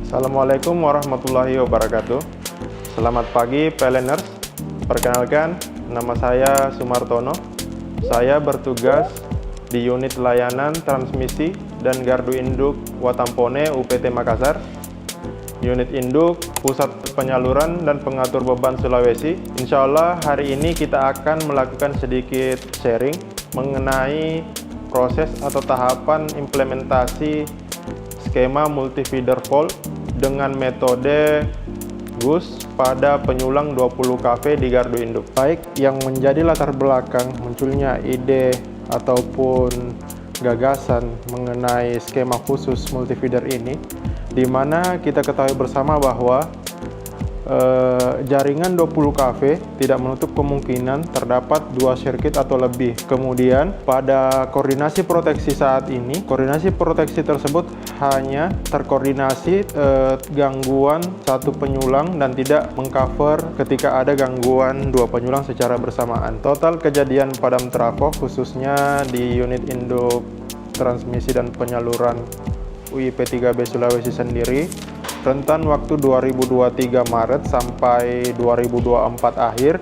Assalamualaikum warahmatullahi wabarakatuh. Selamat pagi PLNers. Perkenalkan, nama saya Sumartono. Saya bertugas di unit layanan transmisi dan gardu induk Watampone UPT Makassar. Unit induk Pusat Penyaluran dan Pengatur Beban Sulawesi. Insya Allah hari ini kita akan melakukan sedikit sharing mengenai proses atau tahapan implementasi skema multi-feeder fault dengan metode GUS pada penyulang 20 kV di gardu induk. Baik, yang menjadi latar belakang munculnya ide ataupun gagasan mengenai skema khusus multi-feeder ini, di mana kita ketahui bersama bahwa jaringan 20 kV tidak menutup kemungkinan terdapat dua sirkuit atau lebih. Kemudian pada koordinasi proteksi saat ini, koordinasi proteksi tersebut hanya terkoordinasi gangguan satu penyulang dan tidak mengcover ketika ada gangguan dua penyulang secara bersamaan. Total kejadian padam trafo khususnya di unit induk transmisi dan penyaluran UIP3B Sulawesi sendiri, rentan waktu 2023 Maret sampai 2024 akhir,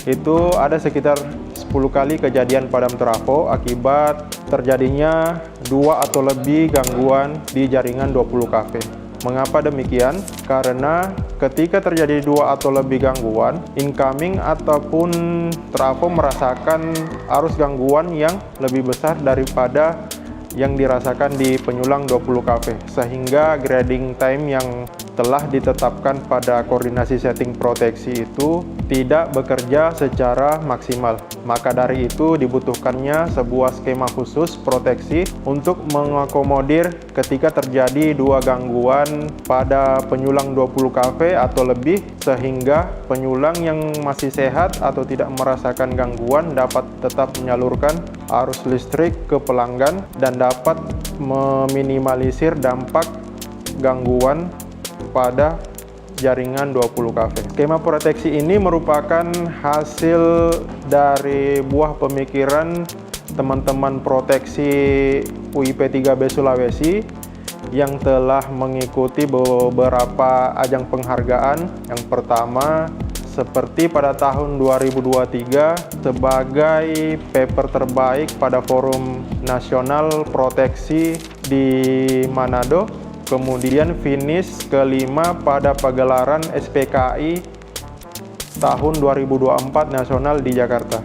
itu ada sekitar 10 kali kejadian padam trafo akibat terjadinya dua atau lebih gangguan di jaringan 20 kV. Mengapa demikian? Karena ketika terjadi dua atau lebih gangguan, incoming ataupun trafo merasakan arus gangguan yang lebih besar daripada yang dirasakan di penyulang 20 kV, sehingga grading time yang telah ditetapkan pada koordinasi setting proteksi itu tidak bekerja secara maksimal. Maka dari itu dibutuhkannya sebuah skema khusus proteksi untuk mengakomodir ketika terjadi dua gangguan pada penyulang 20 kV atau lebih, sehingga penyulang yang masih sehat atau tidak merasakan gangguan dapat tetap menyalurkan arus listrik ke pelanggan dan dapat meminimalisir dampak gangguan pada jaringan 20 kV. Skema proteksi ini merupakan hasil dari buah pemikiran teman-teman proteksi UIP3B Sulawesi yang telah mengikuti beberapa ajang penghargaan. Yang pertama, seperti pada tahun 2023 sebagai paper terbaik pada Forum Nasional Proteksi di Manado, kemudian finish kelima pada pagelaran SPKI tahun 2024 nasional di Jakarta.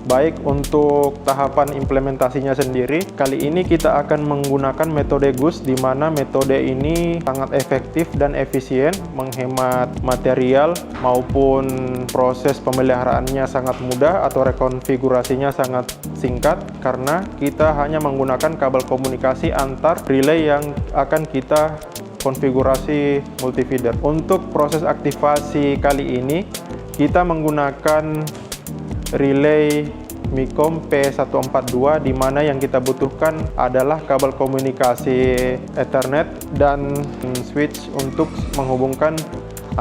Baik, untuk tahapan implementasinya sendiri, kali ini kita akan menggunakan metode GUS, di mana metode ini sangat efektif dan efisien, menghemat material maupun proses pemeliharaannya sangat mudah atau rekonfigurasinya sangat singkat, karena kita hanya menggunakan kabel komunikasi antar relay yang akan kita konfigurasi multifeeder. Untuk proses aktivasi kali ini, kita menggunakan relay MICOM P142, di mana yang kita butuhkan adalah kabel komunikasi Ethernet dan switch untuk menghubungkan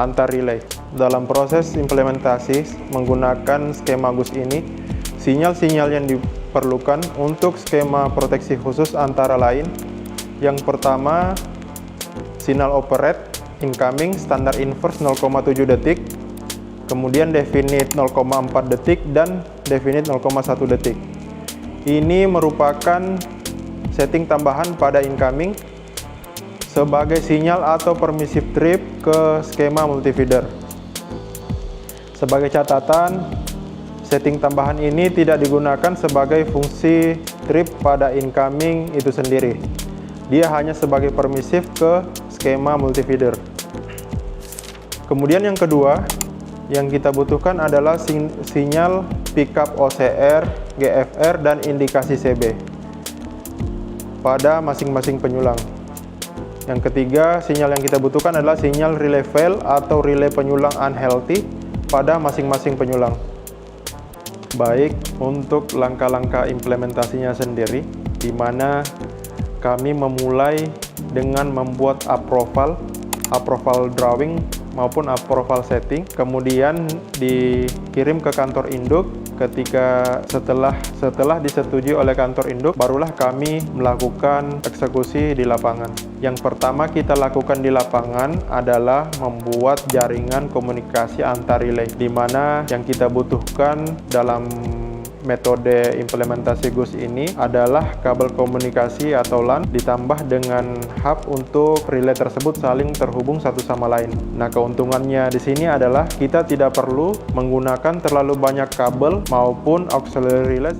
antar relay. Dalam proses implementasi menggunakan skema GUS ini, sinyal-sinyal yang diperlukan untuk skema proteksi khusus antara lain: yang pertama, sinyal operate incoming standar inverse 0,7 detik, kemudian definite 0,4 detik dan definite 0,1 detik. Ini merupakan setting tambahan pada incoming sebagai sinyal atau permissive trip ke skema multifeeder. Sebagai catatan, setting tambahan ini tidak digunakan sebagai fungsi trip pada incoming itu sendiri. Dia hanya sebagai permissive ke skema multifeeder. Kemudian yang kedua, yang kita butuhkan adalah sinyal pickup OCR, GFR, dan indikasi CB pada masing-masing penyulang. Yang ketiga, sinyal yang kita butuhkan adalah sinyal relay fail atau relay penyulang unhealthy pada masing-masing penyulang. Baik, untuk langkah-langkah implementasinya sendiri, di mana kami memulai dengan membuat approval drawing maupun approval setting, kemudian dikirim ke kantor induk setelah disetujui oleh kantor induk, barulah kami melakukan eksekusi di lapangan. Yang pertama kita lakukan di lapangan adalah membuat jaringan komunikasi antar relay, di mana yang kita butuhkan dalam metode implementasi GUS ini adalah kabel komunikasi atau LAN ditambah dengan hub untuk relay tersebut saling terhubung satu sama lain. Nah, keuntungannya di sini adalah kita tidak perlu menggunakan terlalu banyak kabel maupun auxiliary relay.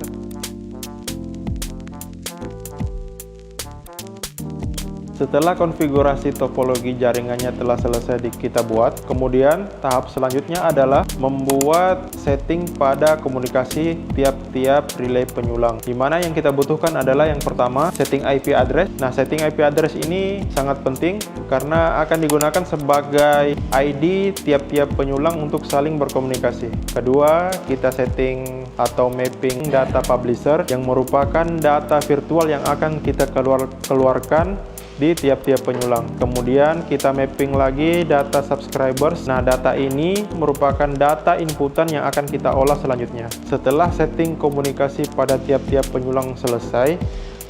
Setelah konfigurasi topologi jaringannya telah selesai kita buat, kemudian tahap selanjutnya adalah membuat setting pada komunikasi tiap-tiap relay penyulang. Di mana yang kita butuhkan adalah yang pertama, setting IP address. Nah, setting IP address ini sangat penting karena akan digunakan sebagai ID tiap-tiap penyulang untuk saling berkomunikasi. Kedua, kita setting atau mapping data publisher yang merupakan data virtual yang akan kita keluarkan di tiap-tiap penyulang. Kemudian kita mapping lagi data subscribers. Nah, data ini merupakan data inputan yang akan kita olah selanjutnya. Setelah setting komunikasi pada tiap-tiap penyulang selesai,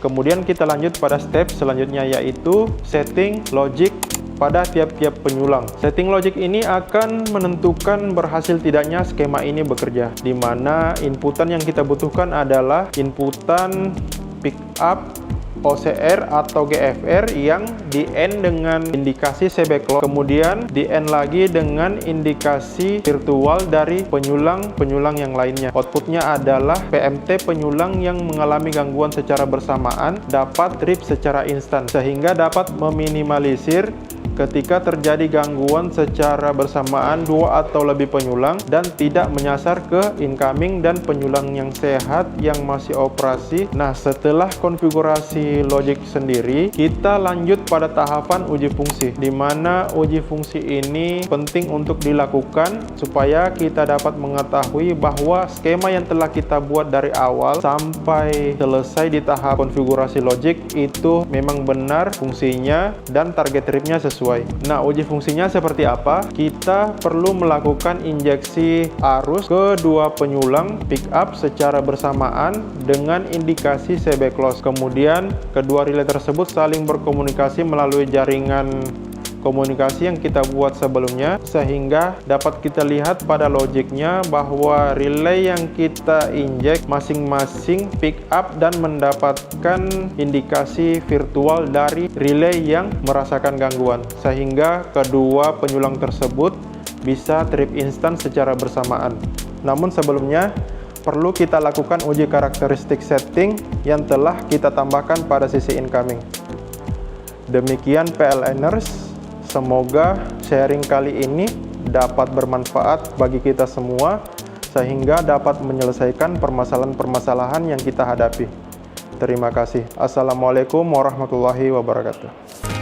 kemudian kita lanjut pada step selanjutnya, yaitu setting logic pada tiap-tiap penyulang. Setting logic ini akan menentukan berhasil tidaknya skema ini bekerja, di mana inputan yang kita butuhkan adalah inputan pick up OCR atau GFR yang di-end dengan indikasi C-backlog, kemudian di-end lagi dengan indikasi virtual dari penyulang yang lainnya. Outputnya adalah PMT penyulang yang mengalami gangguan secara bersamaan dapat trip secara instan, sehingga dapat meminimalisir ketika terjadi gangguan secara bersamaan dua atau lebih penyulang dan tidak menyasar ke incoming dan penyulang yang sehat yang masih operasi. Nah, setelah konfigurasi logic sendiri, kita lanjut pada tahapan uji fungsi, di mana uji fungsi ini penting untuk dilakukan supaya kita dapat mengetahui bahwa skema yang telah kita buat dari awal sampai selesai di tahap konfigurasi logic itu memang benar fungsinya dan target tripnya sesuai. Nah, uji fungsinya seperti apa? Kita perlu melakukan injeksi arus ke dua penyulang pick up secara bersamaan dengan indikasi C-backlog. Kemudian kedua relay tersebut saling berkomunikasi melalui jaringan komunikasi yang kita buat sebelumnya, sehingga dapat kita lihat pada logiknya bahwa relay yang kita injek masing-masing pick up dan mendapatkan indikasi virtual dari relay yang merasakan gangguan, sehingga kedua penyulang tersebut bisa trip instan secara bersamaan. Namun sebelumnya perlu kita lakukan uji karakteristik setting yang telah kita tambahkan pada sisi incoming. Demikian PLNers. Semoga sharing kali ini dapat bermanfaat bagi kita semua, sehingga dapat menyelesaikan permasalahan-permasalahan yang kita hadapi. Terima kasih. Assalamualaikum warahmatullahi wabarakatuh.